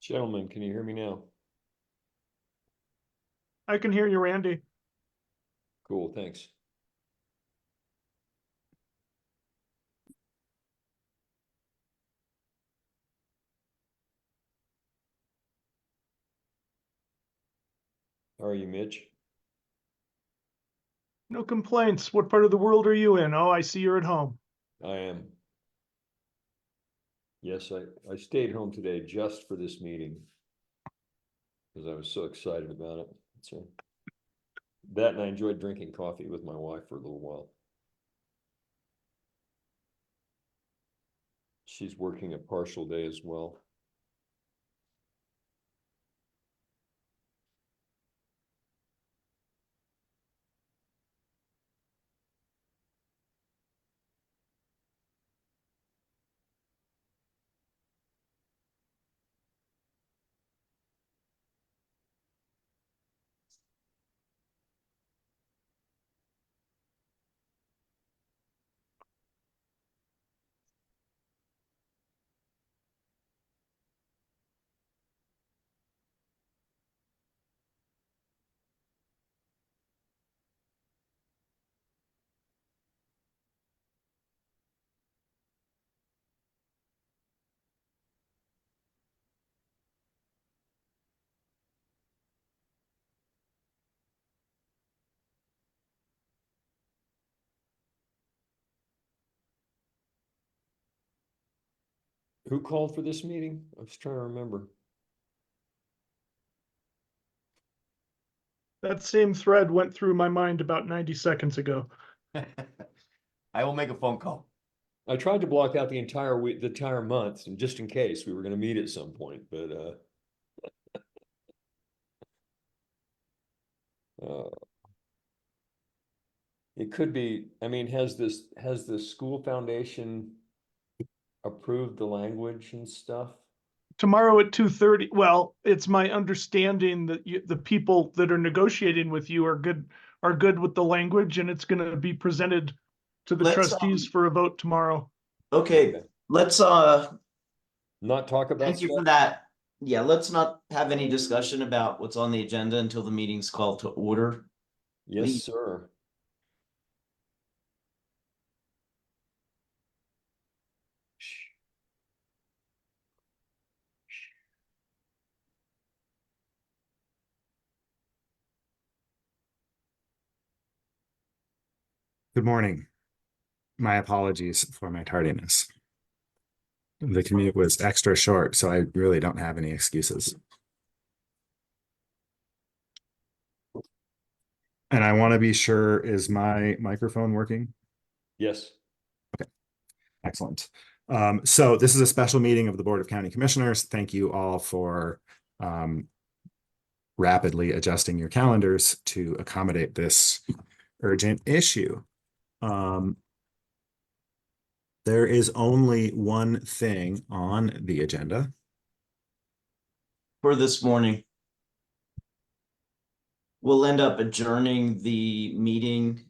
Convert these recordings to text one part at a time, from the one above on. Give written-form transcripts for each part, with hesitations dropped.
Gentlemen, can you hear me now? I can hear you, Randy. Cool, thanks. How are you, Mitch? No complaints. What part of the world are you in? Oh, I see you're at home. I am. Yes, I stayed home today just for this meeting because I was so excited about it. So that, and I enjoyed drinking coffee with my wife for a little while. She's working a partial day as well. Who called for this meeting? I was trying to remember. That same thread went through my mind about 90 seconds ago. I will make a phone call. I tried to block out the entire week, the entire month, and just in case we were going to meet at some point, but it could be. I mean, has the school foundation approved the language and stuff? Tomorrow at 2:30. Well, it's my understanding that the people that are negotiating with you are good with the language, and it's going to be presented to the trustees for a vote tomorrow. Okay, let's Not talk about thank you stuff? for that. Yeah, let's not have any discussion about what's on the agenda until the meeting's called to order. Yes, Please. sir. Good morning. My apologies for my tardiness. The commute was extra short, so I really don't have any excuses. And I want to be sure, is my microphone working? Yes. Okay, excellent. So this is a special meeting of the Board of County Commissioners. Thank you all for rapidly adjusting your calendars to accommodate this urgent issue. There is only one thing on the agenda. For this morning. We'll end up adjourning the meeting,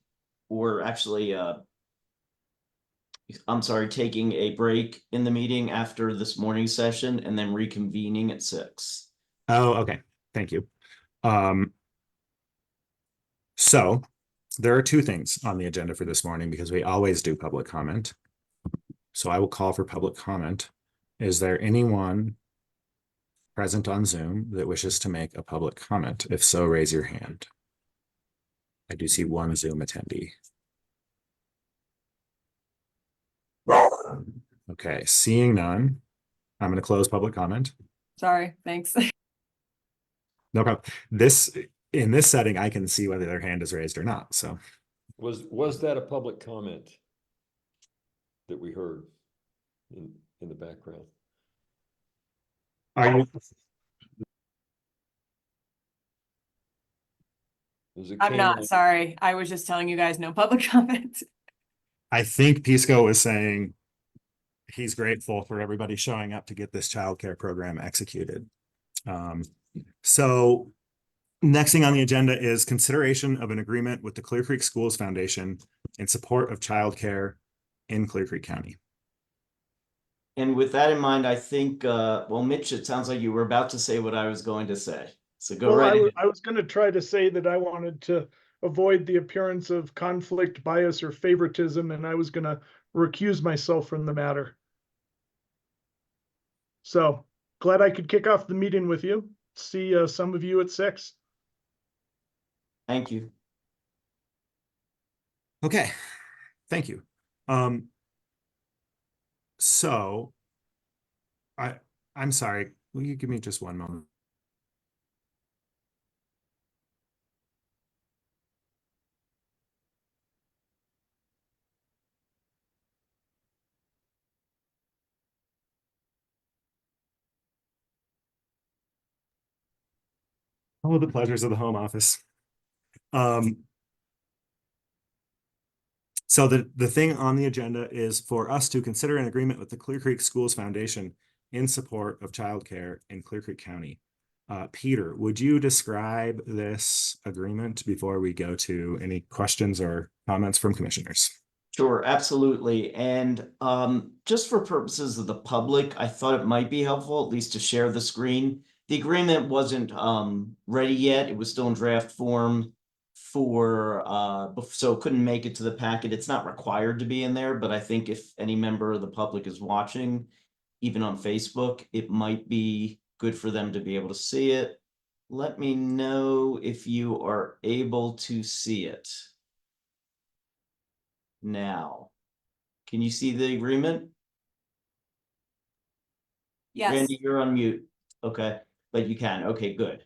or actually, I'm sorry, taking a break in the meeting after this morning session and then reconvening at 6. Oh, okay. Thank you. So there are two things on the agenda for this morning because we always do public comment. So I will call for public comment. Is there anyone present on Zoom that wishes to make a public comment? If so, raise your hand. I do see one Zoom attendee. Okay, seeing none, I'm going to close public comment. Sorry, thanks. No problem. In this setting, I can see whether their hand is raised or not. So Was that a public comment that we heard in the background? are you? I'm not sorry. I was just telling you guys no public comment. I think Pisco was saying he's grateful for everybody showing up to get this childcare program executed. So next thing on the agenda is consideration of an agreement with the Clear Creek Schools Foundation in support of childcare in Clear Creek County. And with that in mind, I think, well, Mitch, it sounds like you were about to say what I was going to say. So go Well, right ahead. I was going to try to say that I wanted to avoid the appearance of conflict, bias, or favoritism, and I was going to recuse myself from the matter. So glad I could kick off the meeting with you. See some of you at 6. Thank you. Okay, thank you. So I'm sorry, will you give me just one moment? Oh, the pleasures of the home office. So the thing on the agenda is for us to consider an agreement with the Clear Creek Schools Foundation in support of childcare in Clear Creek County. Peter, would you describe this agreement before we go to any questions or comments from commissioners? Sure, absolutely. And just for purposes of the public, I thought it might be helpful at least to share the screen. The agreement wasn't ready yet. It was still in draft form so it couldn't make it to the packet. It's not required to be in there, but I think if any member of the public is watching, even on Facebook, it might be good for them to be able to see it. Let me know if you are able to see it. Now, can you see the agreement? Yes. Randy, you're on mute. Okay, but you can. Okay, good.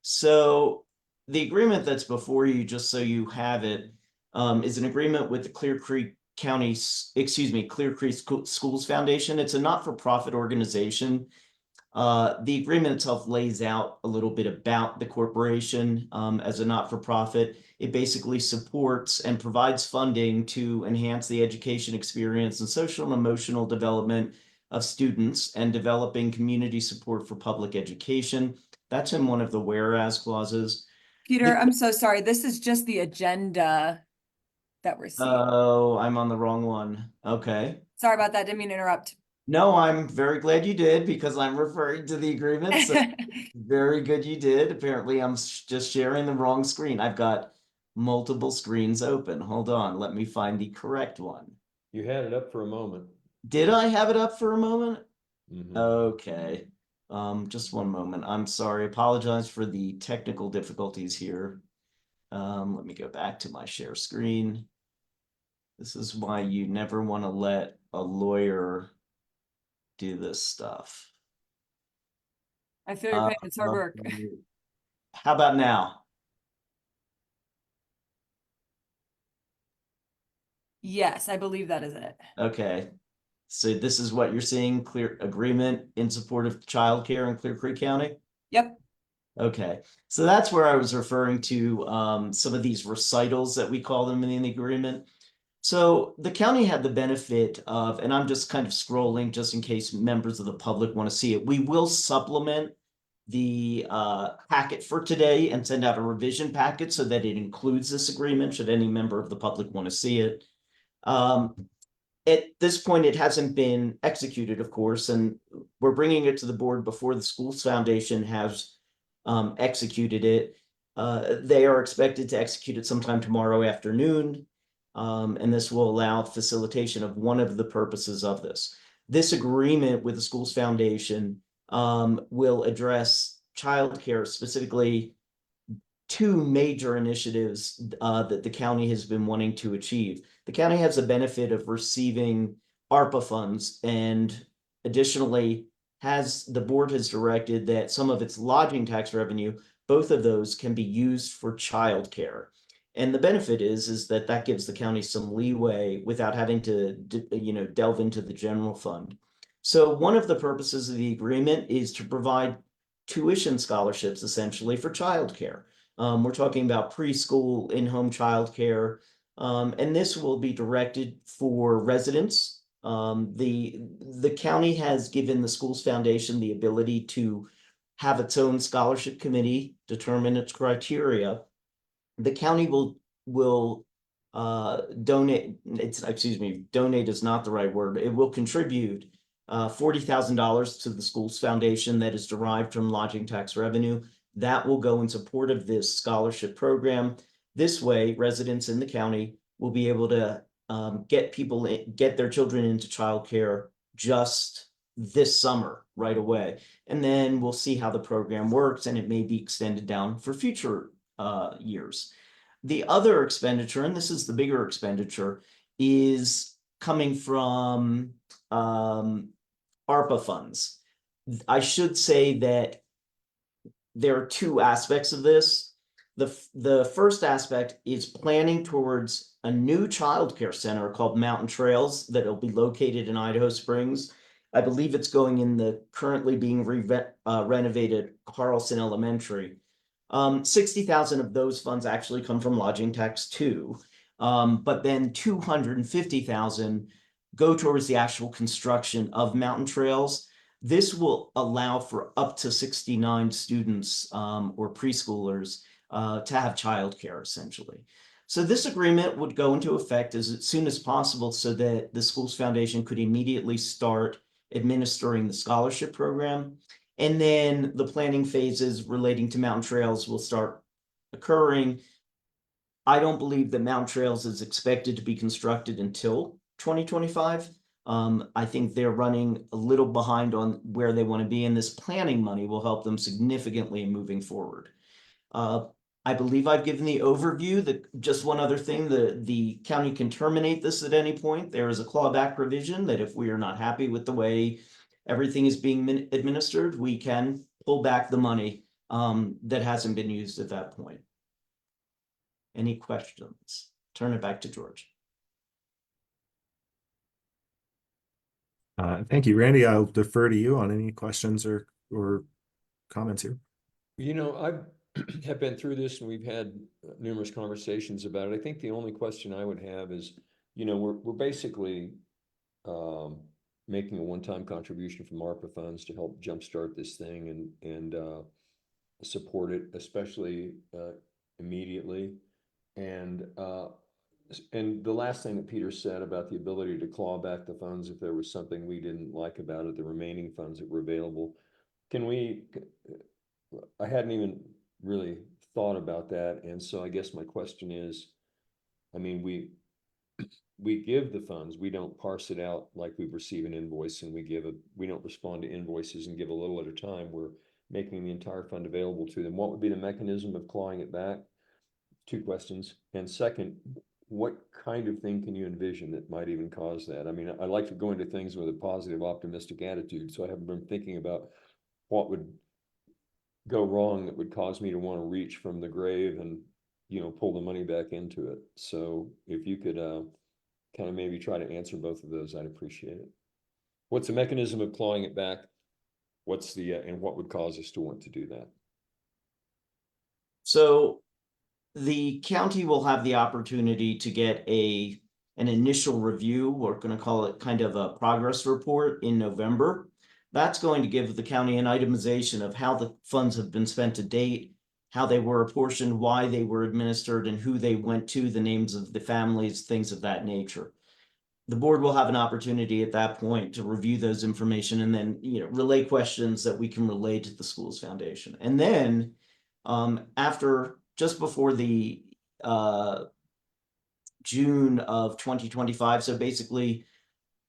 So the agreement that's before you, just so you have it, is an agreement with the Clear Creek County, Clear Creek Schools Foundation. It's a not-for-profit organization. The agreement itself lays out a little bit about the corporation as a not-for-profit. It basically supports and provides funding to enhance the education experience and social and emotional development of students and developing community support for public education. That's in one of the whereas clauses. Peter, I'm so sorry. This is just the agenda that we're seeing. Oh, I'm on the wrong one. Okay. Sorry about that. Didn't mean to interrupt. No, I'm very glad you did because I'm referring to the agreement. So very good you did. Apparently, I'm just sharing the wrong screen. I've got multiple screens open. Hold on. Let me find the correct one. You had it up for a moment. Did I have it up for a moment? Mhm. Okay. Just one moment. I'm sorry. Apologize for the technical difficulties here. Let me go back to my share screen. This is why you never want to let a lawyer do this stuff. I feel your pain. It's hard work. How about now? Yes, I believe that is it. Okay. So this is what you're seeing, clear agreement in support of childcare in Clear Creek County? Yep. Okay. So that's where I was referring to some of these recitals that we call them in the agreement. So the county had the benefit of, and I'm just kind of scrolling just in case members of the public want to see it. We will supplement the packet for today and send out a revision packet so that it includes this agreement should any member of the public want to see it. At this point, it hasn't been executed, of course, and we're bringing it to the board before the Schools Foundation has executed it. They are expected to execute it sometime tomorrow afternoon, and this will allow facilitation of one of the purposes of this. This agreement with the Schools Foundation will address childcare, specifically 2 major initiatives that the county has been wanting to achieve. The county has the benefit of receiving ARPA funds, and additionally the board has directed that some of its lodging tax revenue, both of those can be used for childcare. And the benefit is that gives the county some leeway without having to delve into the general fund. So one of the purposes of the agreement is to provide tuition scholarships essentially for childcare. We're talking about preschool, in-home childcare, and this will be directed for residents. The county has given the Schools Foundation the ability to have its own scholarship committee, determine its criteria. The county will donate. Donate is not the right word. It will contribute $40,000 to the schools foundation that is derived from lodging tax revenue. That will go in support of this scholarship program. This way, residents in the county will be able to get their children into childcare just this summer right away. And then we'll see how the program works, and it may be extended down for future years. The other expenditure, and this is the bigger expenditure, is coming from ARPA funds. I should say that there are two aspects of this. The first aspect is planning towards a new childcare center called Mountain Trails that will be located in Idaho Springs. I believe it's going in the currently being renovated Carlson Elementary. 60,000 of those funds actually come from lodging tax too. But then 250,000 go towards the actual construction of Mountain Trails. This will allow for up to 69 students or preschoolers to have childcare essentially. So this agreement would go into effect as soon as possible so that the Schools Foundation could immediately start administering the scholarship program. And then the planning phases relating to Mountain Trails will start occurring. I don't believe that Mountain Trails is expected to be constructed until 2025. I think they're running a little behind on where they want to be, and this planning money will help them significantly in moving forward. I believe I've given the overview. That just one other thing, the county can terminate this at any point. There is a clawback provision that if we are not happy with the way everything is being administered, we can pull back the money that hasn't been used at that point. Any questions? Turn it back to George. Thank you, Randy. I'll defer to you on any questions or comments here. You know, I have been through this and we've had numerous conversations about it. I think the only question I would have is, you know, we're basically making a one-time contribution from ARPA funds to help jumpstart this thing and support it, especially immediately. And the last thing that Peter said about the ability to claw back the funds if there was something we didn't like about it, the remaining funds that were available. I hadn't even really thought about that. And so I guess my question is, I mean, we give the funds, we don't parse it out like we receive an invoice and we don't respond to invoices and give a little at a time. We're making the entire fund available to them. What would be the mechanism of clawing it back? Two questions. And second, what kind of thing can you envision that might even cause that? I mean, I like to go into things with a positive, optimistic attitude. So I haven't been thinking about what would go wrong that would cause me to want to reach from the grave and, you know, pull the money back into it. So if you could kind of maybe try to answer both of those, I'd appreciate it. What's the mechanism of clawing it back? What's the and what would cause us to want to do that? So the county will have the opportunity to get an initial review. We're going to call it kind of a progress report in November. That's going to give the county an itemization of how the funds have been spent to date, how they were apportioned, why they were administered, and who they went to, the names of the families, things of that nature. The board will have an opportunity at that point to review those information and then, you know, relay questions that we can relay to the Schools Foundation. And then just before the June of 2025, so basically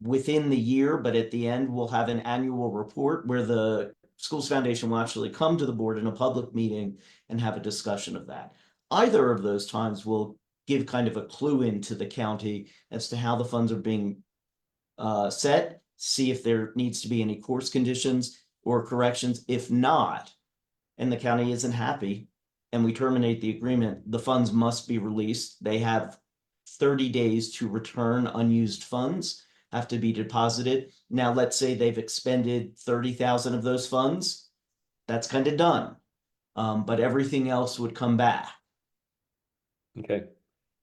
within the year, but at the end, we'll have an annual report where the Schools Foundation will actually come to the board in a public meeting and have a discussion of that. Either of those times will give kind of a clue into the county as to how the funds are being set, see if there needs to be any course conditions or corrections. If not, and the county isn't happy, and we terminate the agreement, the funds must be released. They have 30 days to return unused funds, have to be deposited. Now, let's say they've expended 30,000 of those funds. That's kind of done. But everything else would come back. Okay.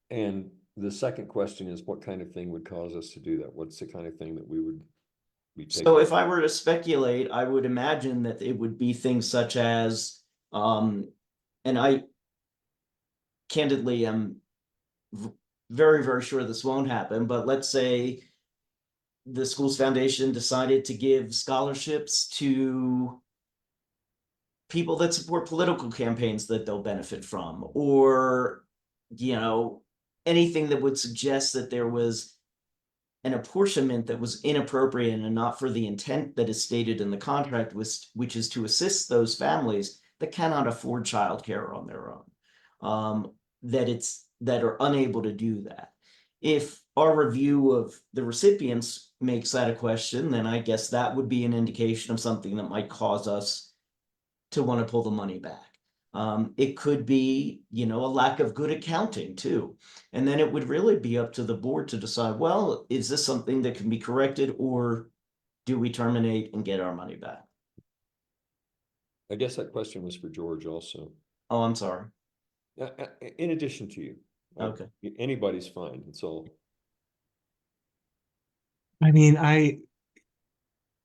And the second question is, what kind of thing would cause us to do that? What's the kind of thing that we would be taking? So if I were to speculate, I would imagine that it would be things such as, and I candidly am very, very sure this won't happen, but let's say the Schools Foundation decided to give scholarships to people that support political campaigns that they'll benefit from, or, you know, anything that would suggest that there was an apportionment that was inappropriate and not for the intent that is stated in the contract, which is to assist those families that cannot afford childcare on their own, that are unable to do that. If our review of the recipients makes that a question, then I guess that would be an indication of something that might cause us to want to pull the money back. It could be, you know, a lack of good accounting too. And then it would really be up to the board to decide, well, is this something that can be corrected, or do we terminate and get our money back? I guess that question was for George also. Oh, I'm sorry. In addition to you. Okay. Anybody's fine, it's all. I mean,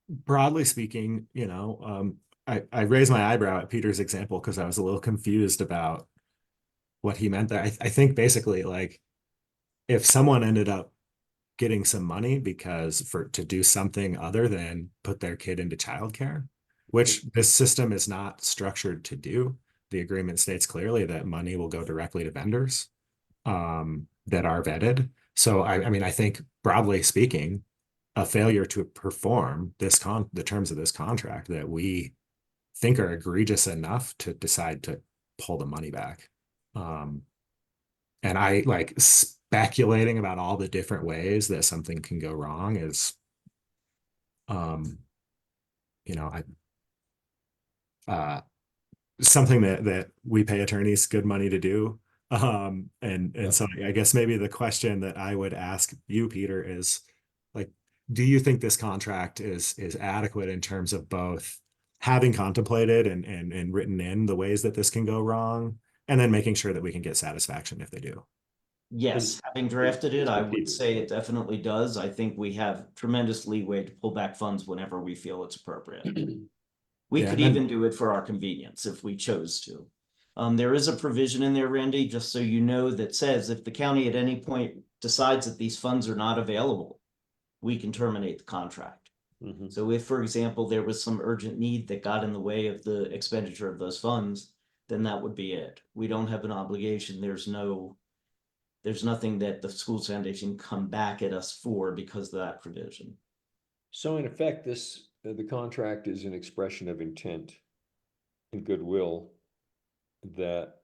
broadly speaking, you know, I raised my eyebrow at Peter's example because I was a little confused about what he meant there. I think basically, like, if someone ended up getting some money to do something other than put their kid into childcare, which this system is not structured to do. The agreement states clearly that money will go directly to vendors that are vetted. So I mean, I think broadly speaking, a failure to perform the terms of this contract that we think are egregious enough to decide to pull the money back. And I like speculating about all the different ways that something can go wrong is, you know, something that we pay attorneys good money to do. And so I guess maybe the question that I would ask you, Peter, is like, do you think this contract is adequate in terms of both having contemplated and written in the ways that this can go wrong, and then making sure that we can get satisfaction if they do? Yes, having drafted it, I would say it definitely does. I think we have tremendous leeway to pull back funds whenever we feel it's appropriate. We could even do it for our convenience if we chose to. There is a provision in there, Randy, just so you know, that says if the county at any point decides that these funds are not available, we can terminate the contract. So if, for example, there was some urgent need that got in the way of the expenditure of those funds, then that would be it. We don't have an obligation. There's nothing that the Schools Foundation come back at us for because of that provision. So in effect, the contract is an expression of intent and goodwill that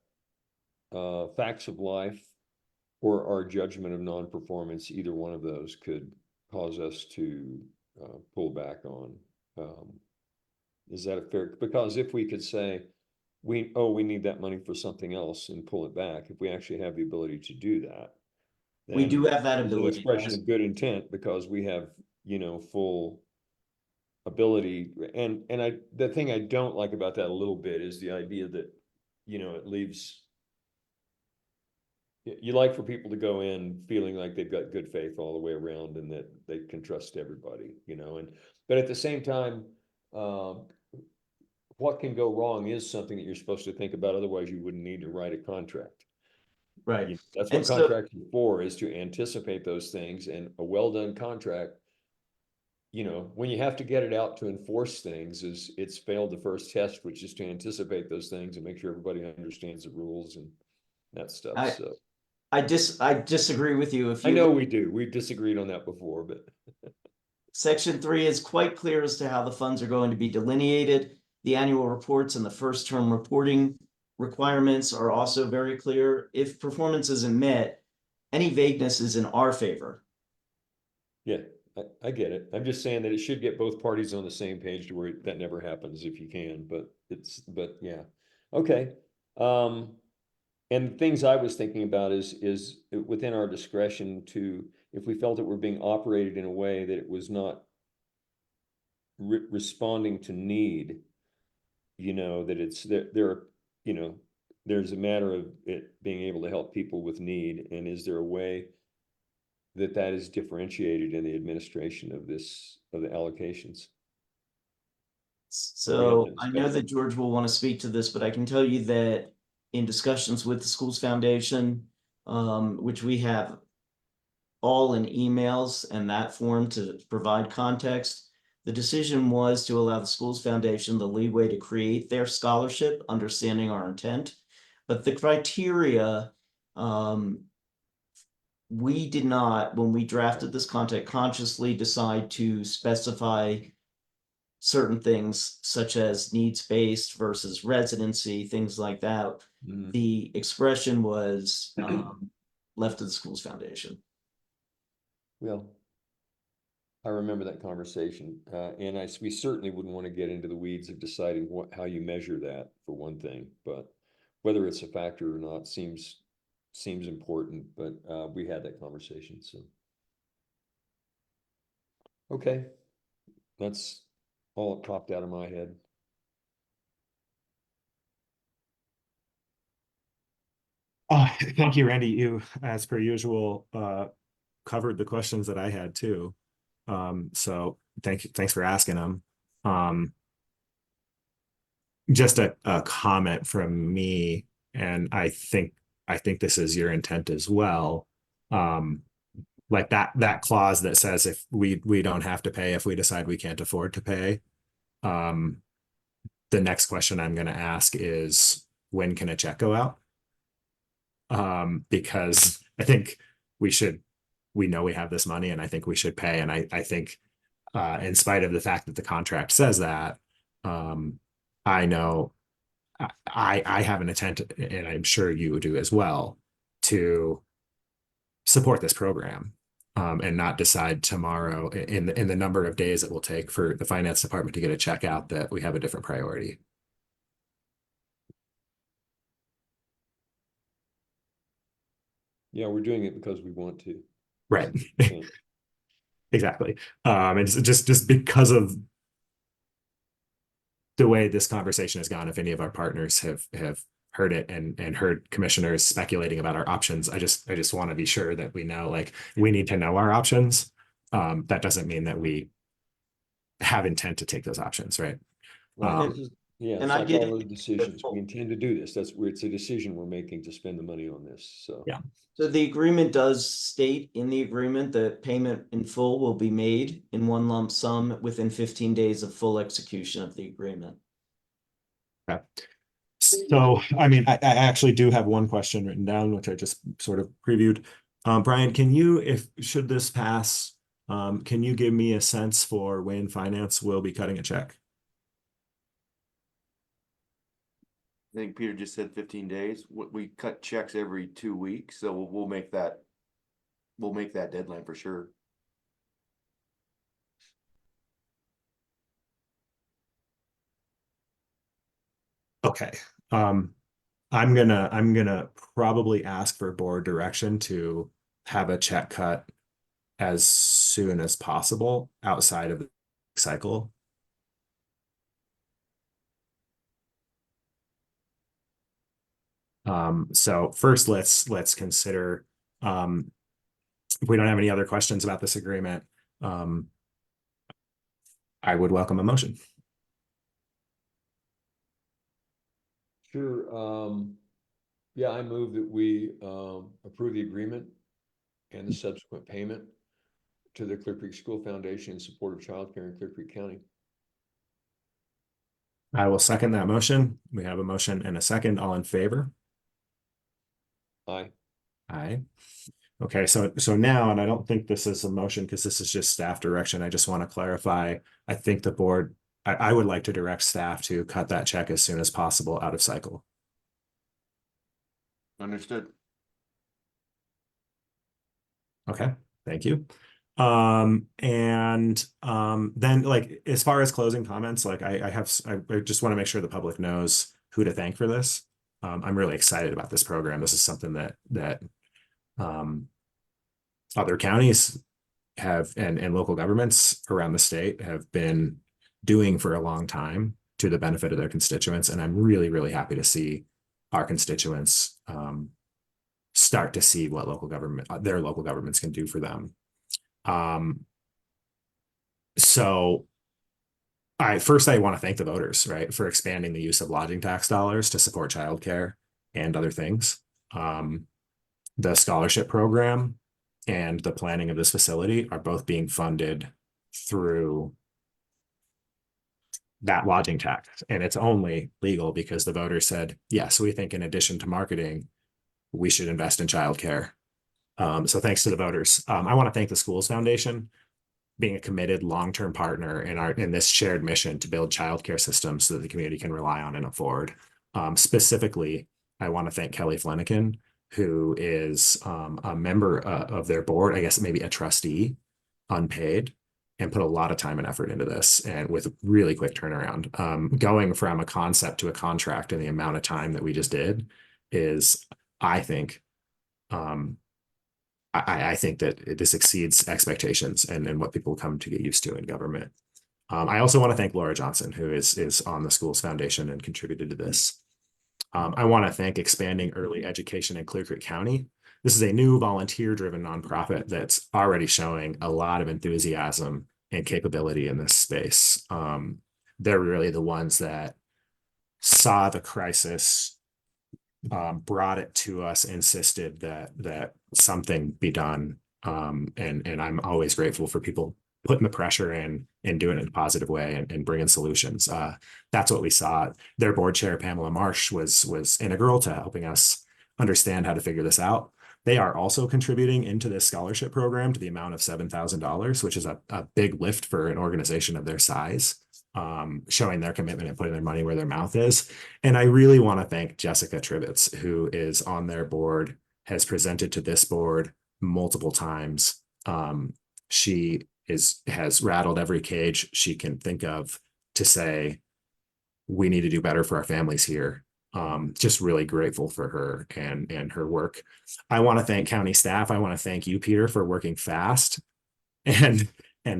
facts of life or our judgment of non-performance, either one of those could cause us to pull back on. Is that a fair? Because if we could say, we need that money for something else and pull it back, if we actually have the ability to do that, We do have that it's an ability. expression of good intent because we have, you know, full ability. And the thing I don't like about that a little bit is the idea that, you know, it leaves, you like for people to go in feeling like they've got good faith all the way around and that they can trust everybody, you know, but at the same time, what can go wrong is something that you're supposed to think about. Otherwise you wouldn't need to write a contract. Right. That's what contracts are for, is to anticipate those things. And a well-done contract, you know, when you have to get it out to enforce things, it's failed the first test, which is to anticipate those things and make sure everybody understands the rules and that stuff. So I disagree with you. I know we do. We've disagreed on that before, but Section 3 is quite clear as to how the funds are going to be delineated. The annual reports and the first term reporting requirements are also very clear. If performance isn't met, any vagueness is in our favor. Yeah, I get it. I'm just saying that it should get both parties on the same page to where that never happens if you can, but yeah. Okay. And things I was thinking about is within our discretion to, if we felt that we're being operated in a way that it was not responding to need, you know, that it's there, you know, there's a matter of it being able to help people with need. And is there a way that is differentiated in the administration of the allocations? So I know that George will want to speak to this, but I can tell you that in discussions with the Schools Foundation, which we have all in emails and that form to provide context. The decision was to allow the Schools Foundation the leeway to create their scholarship, understanding our intent. But the criteria, we did not, when we drafted this content, consciously decide to specify certain things such as needs-based versus residency, things like that. Mm. The expression was left to the Schools Foundation. Well, I remember that conversation, and we certainly wouldn't want to get into the weeds of deciding how you measure that, for one thing, but whether it's a factor or not seems important, but we had that conversation, so. Okay, that's all that popped out of my head. Thank you, Randy. You, as per usual, covered the questions that I had too. So thanks for asking them. Just a comment from me, and I think this is your intent as well. Like that clause that says if we don't have to pay if we decide we can't afford to pay. The next question I'm going to ask is, when can a check go out? Because I think we know we have this money, and I think we should pay. And I think, in spite of the fact that the contract says that, I know I have an intent, and I'm sure you do as well, to support this program, and not decide tomorrow in the number of days it will take for the finance department to get a check out that we have a different priority. Yeah, we're doing it because we want to. Right. Yeah. Exactly. And just because of the way this conversation has gone, if any of our partners have heard it and heard commissioners speculating about our options, I just want to be sure that we know, like, we need to know our options. That doesn't mean that we have intent to take those options, right? Right. Yeah, And it's I like get all it. those decisions. We intend to do this. That's where it's a decision we're making to spend the money on this, so. Yeah. So the agreement does state in the agreement that payment in full will be made in one lump sum within 15 days of full execution of the agreement. Okay. So, I mean, I actually do have one question written down, which I just sort of previewed. Brian, can you, should this pass, can you give me a sense for when finance will be cutting a check? I think Peter just said 15 days. We cut checks every 2 weeks, so we'll make that deadline for sure. Okay. I'm gonna probably ask for board direction to have a check cut as soon as possible outside of the cycle. So first let's consider, if we don't have any other questions about this agreement, I would welcome a motion. Sure. Yeah, I move that we approve the agreement and the subsequent payment to the Clear Creek School Foundation in support of childcare in Clear Creek County. I will second that motion. We have a motion and a second. All in favor? Aye. Aye. Okay, so now, and I don't think this is a motion because this is just staff direction. I just want to clarify. I think the board, I would like to direct staff to cut that check as soon as possible out of cycle. Understood. Okay, thank you. Then, like, as far as closing comments, like I just want to make sure the public knows who to thank for this. I'm really excited about this program. This is something that other counties have and local governments around the state have been doing for a long time to the benefit of their constituents. And I'm really, really happy to see our constituents start to see what their local governments can do for them. So I want to thank the voters, right, for expanding the use of lodging tax dollars to support childcare and other things. The scholarship program and the planning of this facility are both being funded through that lodging tax. And it's only legal because the voters said, yes, we think in addition to marketing, we should invest in childcare. So thanks to the voters. I want to thank the Schools Foundation being a committed long-term partner in this shared mission to build childcare systems so that the community can rely on and afford. Specifically, I want to thank Kelly Flanagan, who is a member of their board, I guess maybe a trustee, unpaid, and put a lot of time and effort into this, and with really quick turnaround. Going from a concept to a contract in the amount of time that we just did is, I think, I think that this exceeds expectations and what people come to get used to in government. I also want to thank Laura Johnson, who is on the Schools Foundation and contributed to this. I want to thank Expanding Early Education in Clear Creek County. This is a new volunteer-driven nonprofit that's already showing a lot of enthusiasm and capability in this space. They're really the ones that saw the crisis, brought it to us, insisted that something be done. And I'm always grateful for people putting the pressure in and doing it in a positive way and bringing solutions. That's what we saw. Their board chair, Pamela Marsh, was integral to helping us understand how to figure this out. They are also contributing into this scholarship program to the amount of $7,000, which is a big lift for an organization of their size, showing their commitment and putting their money where their mouth is. And I really want to thank Jessica Trivitz, who is on their board, has presented to this board multiple times. She has rattled every cage she can think of to say, we need to do better for our families here. Just really grateful for her and her work. I want to thank county staff. I want to thank you, Peter, for working fast and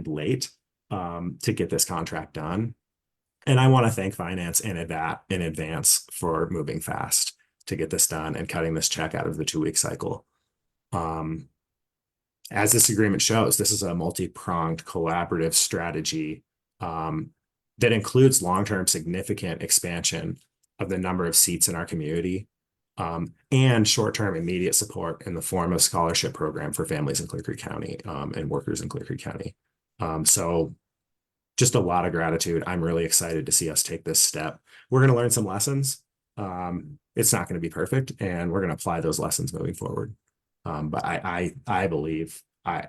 late to get this contract done. And I want to thank finance in advance for moving fast to get this done and cutting this check out of the 2-week cycle. As this agreement shows, this is a multi-pronged collaborative strategy that includes long-term significant expansion of the number of seats in our community and short-term immediate support in the form of scholarship program for families in Clear Creek County and workers in Clear Creek County. So just a lot of gratitude. I'm really excited to see us take this step. We're going to learn some lessons. It's not going to be perfect, and we're going to apply those lessons moving forward. But I believe I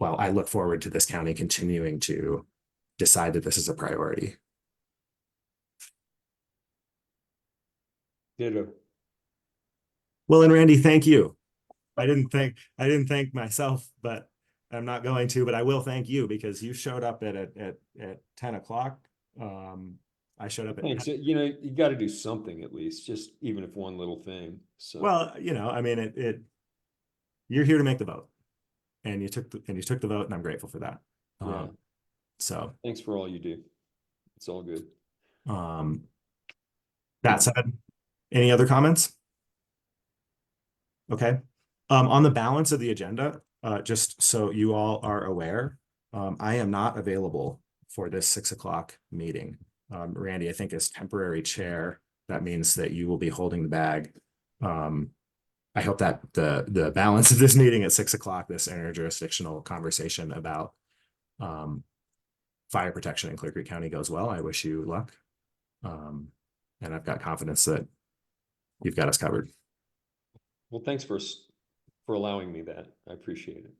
look forward to this county continuing to decide that this is a priority. Ditto. Well, and Randy, thank you. I didn't thank myself, but I'm not going to, but I will thank you because you showed up at 10 o'clock. I showed up at Thanks. You know, you got to do something at least, just even if one little thing. So well, you know, I mean, you're here to make the vote, and you took the vote, and I'm grateful for that. yeah. So Thanks for all you do. It's all good. That said, any other comments? Okay. On the balance of the agenda, just so you all are aware, I am not available for this 6 o'clock meeting. Randy, I think as temporary chair, that means that you will be holding the bag. I hope that the balance of this meeting at 6 o'clock, this interjurisdictional conversation about fire protection in Clear Creek County goes well. I wish you luck. And I've got confidence that you've got us covered. Well, thanks for allowing me that. I appreciate it.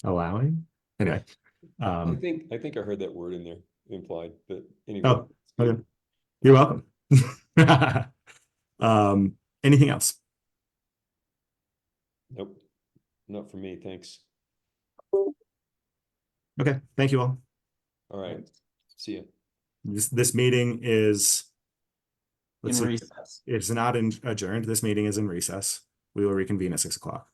Allowing? Anyway. I think I heard that word in there implied, but anyway. Oh, okay. You're welcome. Anything else? Nope. Not for me. Thanks. Okay. Thank you all. All right. See you. This meeting is In recess. it's not adjourned. This meeting is in recess. We will reconvene at 6 o'clock.